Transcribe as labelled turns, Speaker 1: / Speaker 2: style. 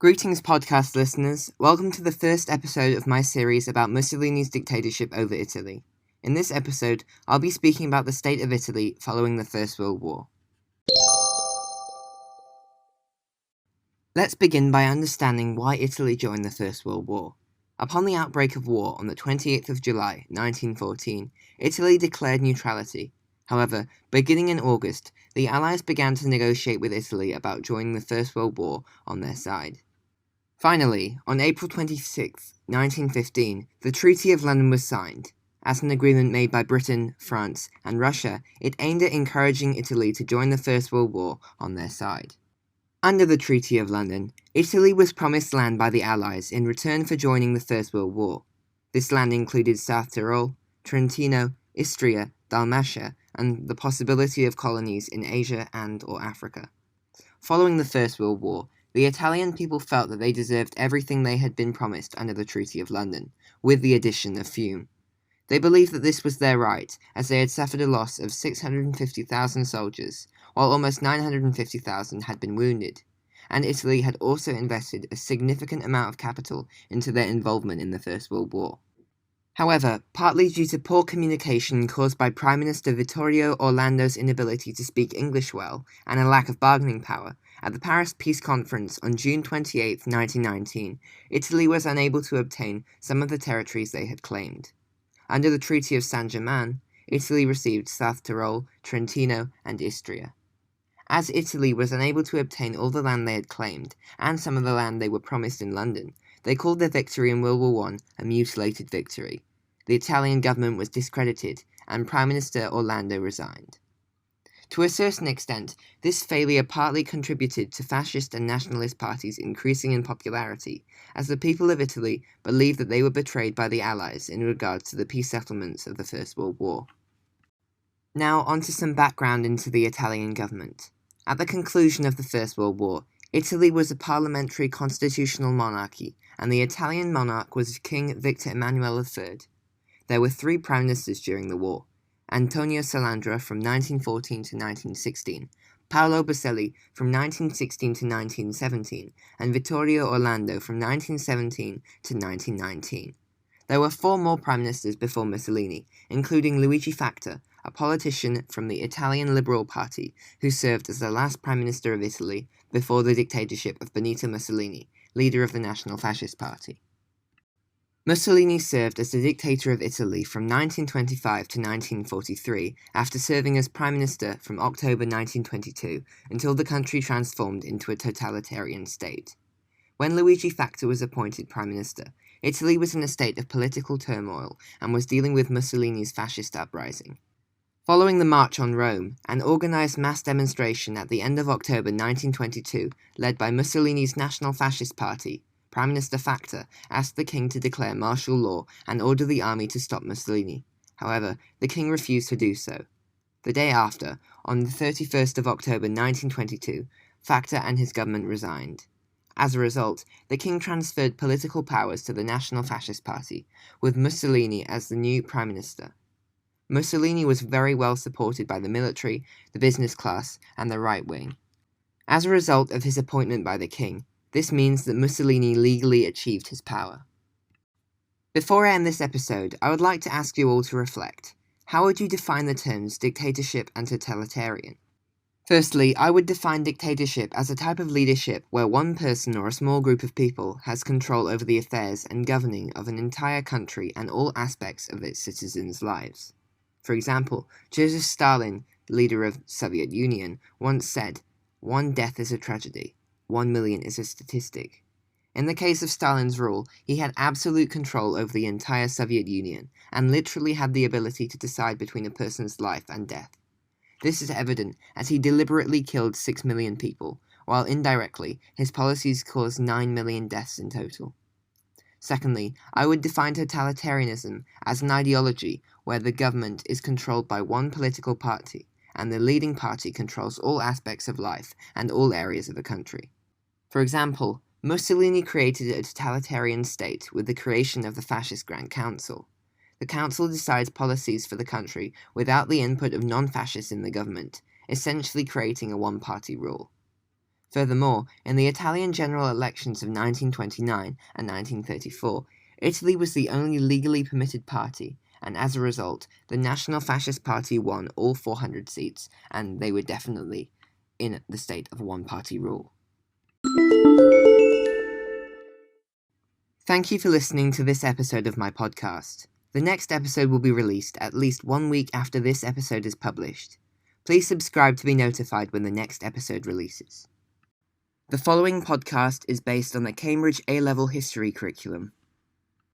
Speaker 1: Greetings, podcast listeners. Welcome to the first episode of my series about Mussolini's dictatorship over Italy. In this episode, I'll be speaking about the state of Italy following the First World War. Let's begin by understanding why Italy joined the First World War. Upon the outbreak of war on the 28th of July, 1914, Italy declared neutrality. However, beginning in August, the Allies began to negotiate with Italy about joining the First World War on their side. Finally, on April 26, 1915, the Treaty of London was signed. As an agreement made by Britain, France, and Russia, it aimed at encouraging Italy to join the First World War on their side. Under the Treaty of London, Italy was promised land by the Allies in return for joining the First World War. This land included South Tyrol, Trentino, Istria, Dalmatia, and the possibility of colonies in Asia and/or Africa. Following the First World War, the Italian people felt that they deserved everything they had been promised under the Treaty of London, with the addition of Fiume. They believed that this was their right, as they had suffered a loss of 650,000 soldiers, while almost 950,000 had been wounded, and Italy had also invested a significant amount of capital into their involvement in the First World War. However, partly due to poor communication caused by Prime Minister Vittorio Orlando's inability to speak English well and a lack of bargaining power, at the Paris Peace Conference on June 28, 1919, Italy was unable to obtain some of the territories they had claimed. Under the Treaty of Saint-Germain, Italy received South Tyrol, Trentino, and Istria. As Italy was unable to obtain all the land they had claimed, and some of the land they were promised in London, they called their victory in World War I a mutilated victory. The Italian government was discredited, and Prime Minister Orlando resigned. To a certain extent, this failure partly contributed to fascist and nationalist parties increasing in popularity, as the people of Italy believed that they were betrayed by the Allies in regards to the peace settlements of the First World War. Now onto some background into the Italian government. At the conclusion of the First World War, Italy was a parliamentary constitutional monarchy, and the Italian monarch was King Victor Emmanuel III. There were three prime ministers during the war: Antonio Salandra from 1914 to 1916, Paolo Boselli from 1916 to 1917, and Vittorio Orlando from 1917 to 1919. There were four more prime ministers before Mussolini, including Luigi Facta, a politician from the Italian Liberal Party who served as the last prime minister of Italy before the dictatorship of Benito Mussolini, leader of the National Fascist Party. Mussolini served as the dictator of Italy from 1925 to 1943, after serving as prime minister from October 1922 until the country transformed into a totalitarian state. When Luigi Facta was appointed prime minister, Italy was in a state of political turmoil and was dealing with Mussolini's fascist uprising. Following the March on Rome, an organized mass demonstration at the end of October 1922, led by Mussolini's National Fascist Party, Prime Minister Facta asked the king to declare martial law and order the army to stop Mussolini. However, the king refused to do so. The day after, on the 31st of October 1922, Facta and his government resigned. As a result, the king transferred political powers to the National Fascist Party, with Mussolini as the new prime minister. Mussolini was very well supported by the military, the business class, and the right wing. As a result of his appointment by the king, this means that Mussolini legally achieved his power. Before I end this episode, I would like to ask you all to reflect. How would you define the terms dictatorship and totalitarian? Firstly, I would define dictatorship as a type of leadership where one person or a small group of people has control over the affairs and governing of an entire country and all aspects of its citizens' lives. For example, Joseph Stalin, leader of the Soviet Union, once said, "One death is a tragedy. 1 million is a statistic." In the case of Stalin's rule, he had absolute control over the entire Soviet Union, and literally had the ability to decide between a person's life and death. This is evident as he deliberately killed 6 million people, while indirectly his policies caused 9 million deaths in total. Secondly, I would define totalitarianism as an ideology where the government is controlled by one political party, and the leading party controls all aspects of life and all areas of a country. For example, Mussolini created a totalitarian state with the creation of the Fascist Grand Council. The council decides policies for the country without the input of non-fascists in the government, essentially creating a one-party rule. Furthermore, in the Italian general elections of 1929 and 1934, Italy was the only legally permitted party, and as a result, the National Fascist Party won all 400 seats, and they were definitely in the state of one-party rule. Thank you for listening to this episode of my podcast. The next episode will be released at least 1 week after this episode is published. Please subscribe to be notified when the next episode releases. The following podcast is based on the Cambridge A-Level History curriculum.